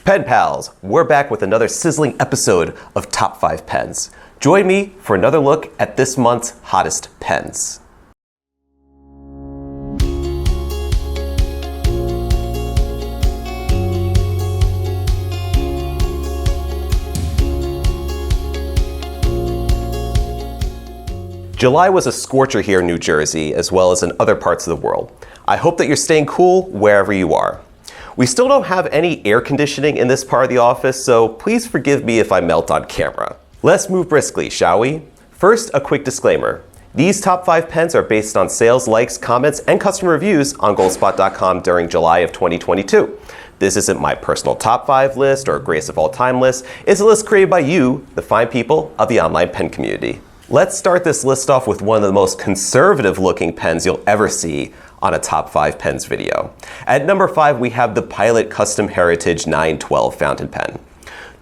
Pen Pals, we're back with another sizzling episode of Top 5 Pens. Join me for another look at this month's hottest pens. July was a scorcher here in New Jersey, as well as in other parts of the world. I hope that you're staying cool wherever you are. We still don't have any air conditioning in this part of the office, so please forgive me if I melt on camera. Let's move briskly, shall we? First, a quick disclaimer. These top 5 pens are based on sales, likes, comments, and customer reviews on goldspot.com during July of 2022. This isn't my personal top 5 list or greatest of all time list. It's a list created by you, the fine people of the online pen community. Let's start this list off with one of the most conservative looking pens you'll ever see on a top 5 pens video. At number 5, we have the Pilot Custom Heritage 912 fountain pen.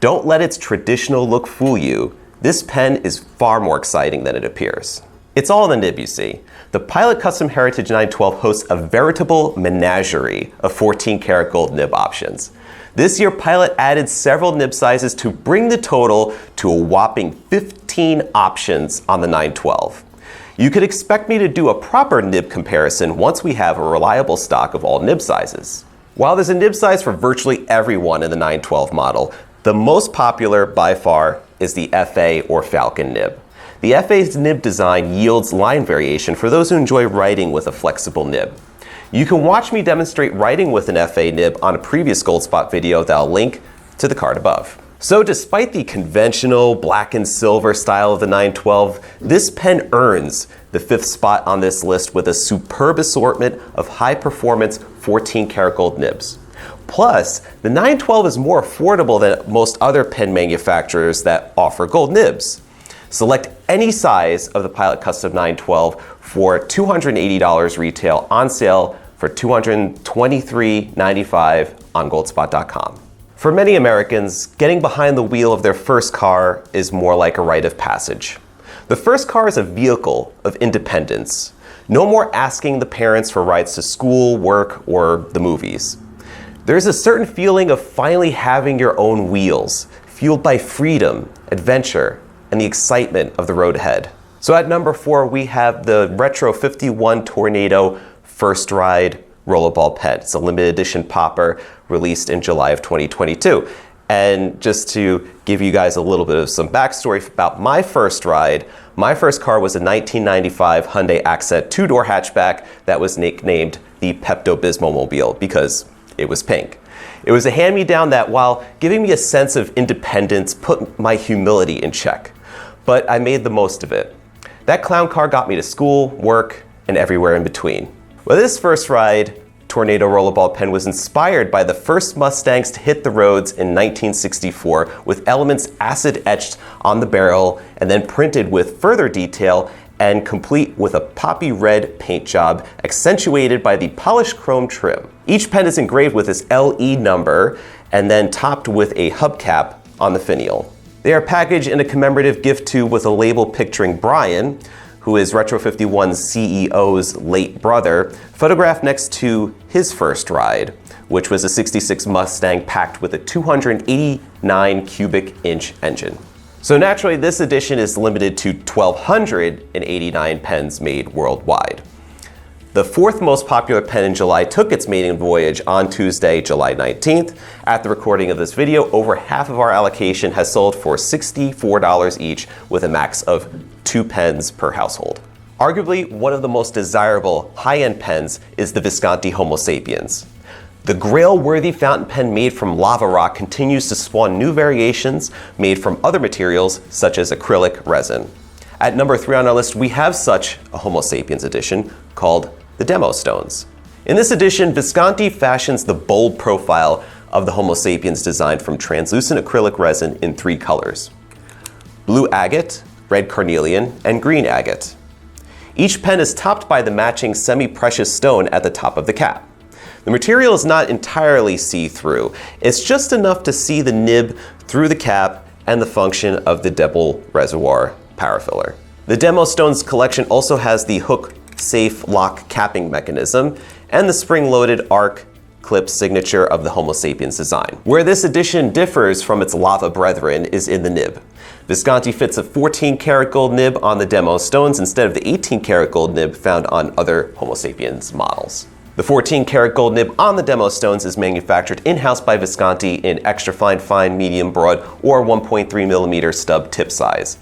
Don't let its traditional look fool you. This pen is far more exciting than it appears. It's all in the nib, you see. The Pilot Custom Heritage 912 hosts a veritable menagerie of 14 karat gold nib options. This year, Pilot added several nib sizes to bring the total to a whopping 15 options on the 912. You could expect me to do a proper nib comparison once we have a reliable stock of all nib sizes. While there's a nib size for virtually everyone in the 912 model, the most popular by far is the FA or Falcon nib. The FA's nib design yields line variation for those who enjoy writing with a flexible nib. You can watch me demonstrate writing with an FA nib on a previous Goldspot video that I'll link to the card above. So despite the conventional black and silver style of the 912, this pen earns the 5th spot on this list with a superb assortment of high-performance 14 karat gold nibs. Plus, the 912 is more affordable than most other pen manufacturers that offer gold nibs. Select any size of the Pilot Custom 912 for $280 retail, on sale for $223.95 on goldspot.com. For many Americans, getting behind the wheel of their first car is more like a rite of passage. The first car is a vehicle of independence. No more asking the parents for rides to school, work, or the movies. There's a certain feeling of finally having your own wheels, fueled by freedom, adventure, and the excitement of the road ahead. So at number 4, we have the Retro 51 Tornado First Ride Rollerball pen. It's a limited edition popper released in July of 2022. And just to give you guys a little bit of some backstory about my first ride, my first car was a 1995 Hyundai Accent 2-door hatchback that was nicknamed the Pepto-Bismol Mobile because it was pink. It was a hand-me-down that, while giving me a sense of independence, put my humility in check. But I made the most of it. That clown car got me to school, work, and everywhere in between. Well, this first ride, Tornado Rollerball pen, was inspired by the first Mustangs to hit the roads in 1964 with elements acid etched on the barrel and then printed with further detail and complete with a poppy red paint job accentuated by the polished chrome trim. Each pen is engraved with this LE number and then topped with a hubcap on the finial. They are packaged in a commemorative gift tube with a label picturing Brian, who is Retro 51's CEO's late brother, photographed next to his first ride, which was a 66 Mustang packed with a 289 cubic inch engine. So naturally, this edition is limited to 1,289 pens made worldwide. The 4th most popular pen in July took its maiden voyage on Tuesday, July 19th. At the recording of this video, over half of our allocation has sold for $64 each, with a max of 2 pens per household. Arguably, one of the most desirable high-end pens is the Visconti Homo Sapiens. The grail-worthy fountain pen made from lava rock continues to spawn new variations made from other materials, such as acrylic resin. At number 3 on our list, we have such a Homo Sapiens edition called the Demo Stones. In this edition, Visconti fashions the bold profile of the Homo Sapiens design from translucent acrylic resin in 3 colors: blue agate, red carnelian, and green agate. Each pen is topped by the matching semi-precious stone at the top of the cap. The material is not entirely see-through. It's just enough to see the nib through the cap and the function of the double reservoir parafiller. The Demo Stones collection also has the hook safe lock capping mechanism and the spring-loaded arc clip signature of the Homo sapiens design. Where this edition differs from its lava brethren is in the nib. Visconti fits a 14-karat gold nib on the demo stones instead of the 18-karat gold nib found on other Homo sapiens models. The 14-karat gold nib on the demo stones is manufactured in-house by Visconti in extra fine, medium, broad, or 1.3mm stub tip size.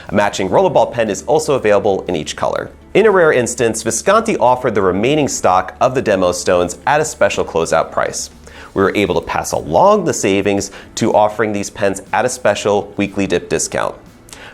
A matching rollerball pen is also available in each color. In a rare instance, Visconti offered the remaining stock of the demo stones at a special closeout price. We were able to pass along the savings to offering these pens at a special weekly dip discount.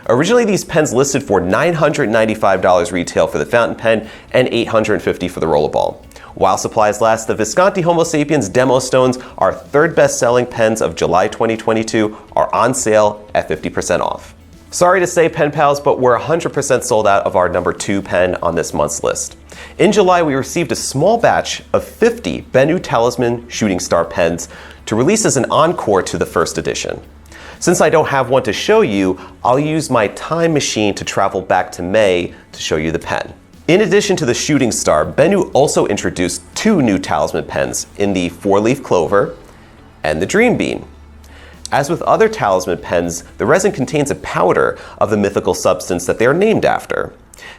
Originally, these pens listed for $995 retail for the fountain pen and $850 for the rollerball. While supplies last, the Visconti Homo sapiens demo stones, our third best-selling pens of July 2022, are on sale at 50% off. Sorry to say, pen pals, but we're 100% sold out of our number 2 pen on this month's list. In July, we received a small batch of 50 Benu Talisman shooting star pens to release as an encore to the first edition. Since I don't have one to show you, I'll use my time machine to travel back to May to show you the pen. In addition to the shooting star, Benu also introduced 2 new talisman pens in the 4-leaf clover and the dream bean. As with other talisman pens, the resin contains a powder of the mythical substance that they are named after.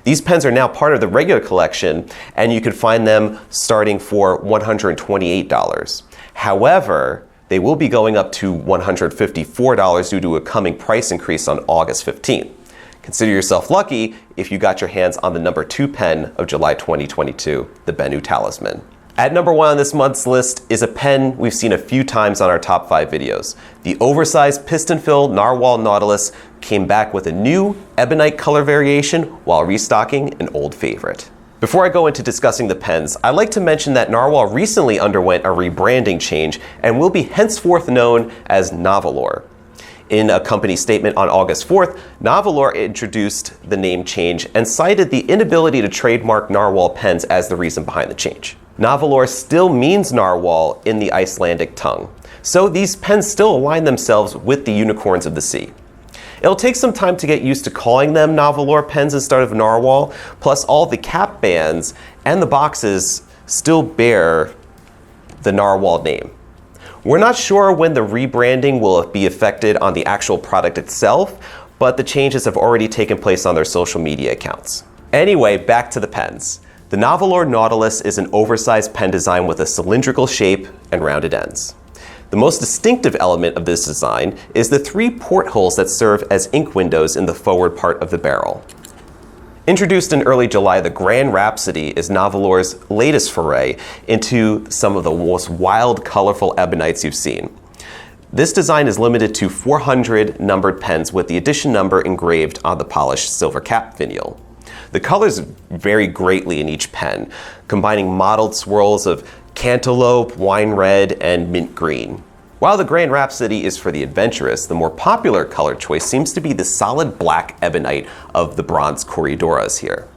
These pens are now part of the regular collection, and you can find them starting for $128. However, they will be going up to $154 due to a coming price increase on August 15th. Consider yourself lucky if you got your hands on the number 2 pen of July 2022, the Benu Talisman. At number 1 on this month's list is a pen we've seen a few times on our top 5 videos. The oversized piston-fill Narwhal Nautilus came back with a new ebonite color variation while restocking an old favorite. Before I go into discussing the pens, I'd like to mention that Narwhal recently underwent a rebranding change and will be henceforth known as Nahvalur. In a company statement on August 4th, Nahvalur introduced the name change and cited the inability to trademark Narwhal pens as the reason behind the change. Nahvalur still means narwhal in the Icelandic tongue, so these pens still align themselves with the unicorns of the sea. It'll take some time to get used to calling them Nahvalur pens instead of narwhal, plus all the cap bands and the boxes still bear the narwhal name. We're not sure when the rebranding will be affected on the actual product itself, but the changes have already taken place on their social media accounts. Anyway, back to the pens. The Nahvalur Nautilus is an oversized pen design with a cylindrical shape and rounded ends. The most distinctive element of this design is the 3 portholes that serve as ink windows in the forward part of the barrel. Introduced in early July, the Grand Rhapsody is Nahvalur's latest foray into some of the most wild, colorful ebonites you've seen. This design is limited to 400 numbered pens with the edition number engraved on the polished silver cap finial. The colors vary greatly in each pen, combining mottled swirls of cantaloupe, wine red, and mint green. While the Grand Rhapsody is for the adventurous, the more popular color choice seems to be the solid black ebonite of the bronze corredoras here.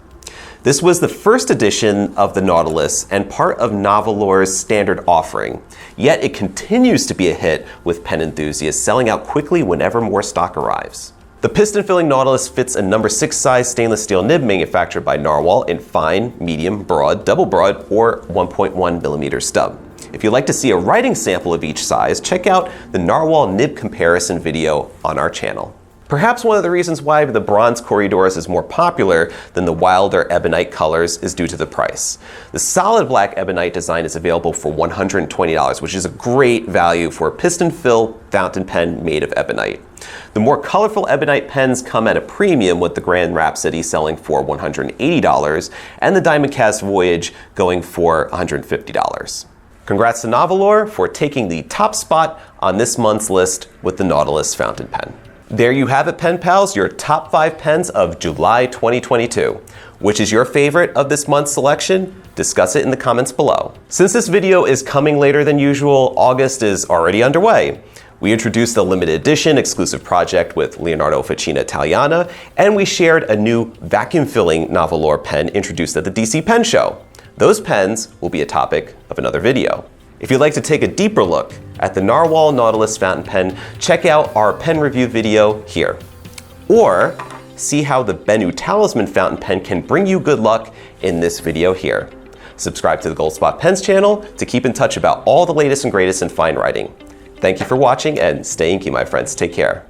This was the first edition of the Nautilus and part of Nahvalur's standard offering, yet it continues to be a hit with pen enthusiasts, selling out quickly whenever more stock arrives. The piston-filling Nautilus fits a number 6 size stainless steel nib manufactured by Narwhal in fine, medium, broad, double broad, or 1.1mm stub. If you'd like to see a writing sample of each size, check out the Narwhal nib comparison video on our channel. Perhaps one of the reasons why the bronze corredoras is more popular than the wilder ebonite colors is due to the price. The solid black ebonite design is available for $120, which is a great value for a piston fill fountain pen made of ebonite. The more colorful ebonite pens come at a premium, with the Grand Rhapsody selling for $180 and the Diamond Cast Voyage going for $150. Congrats to Nahvalur for taking the top spot on this month's list with the Nautilus fountain pen. There you have it, pen pals, your top 5 pens of July 2022. Which is your favorite of this month's selection? Discuss it in the comments below. Since this video is coming later than usual, August is already underway. We introduced the limited edition exclusive project with Leonardo Ficina Italiana, and we shared a new vacuum-filling Nahvalur pen introduced at the DC Pen Show. Those pens will be a topic of another video. If you'd like to take a deeper look at the Narwhal Nautilus fountain pen, check out our pen review video here. Or see how the Benu Talisman fountain pen can bring you good luck in this video here. Subscribe to the Goldspot Pens channel to keep in touch about all the latest and greatest in fine writing. Thank you for watching, and stay inky, my friends. Take care.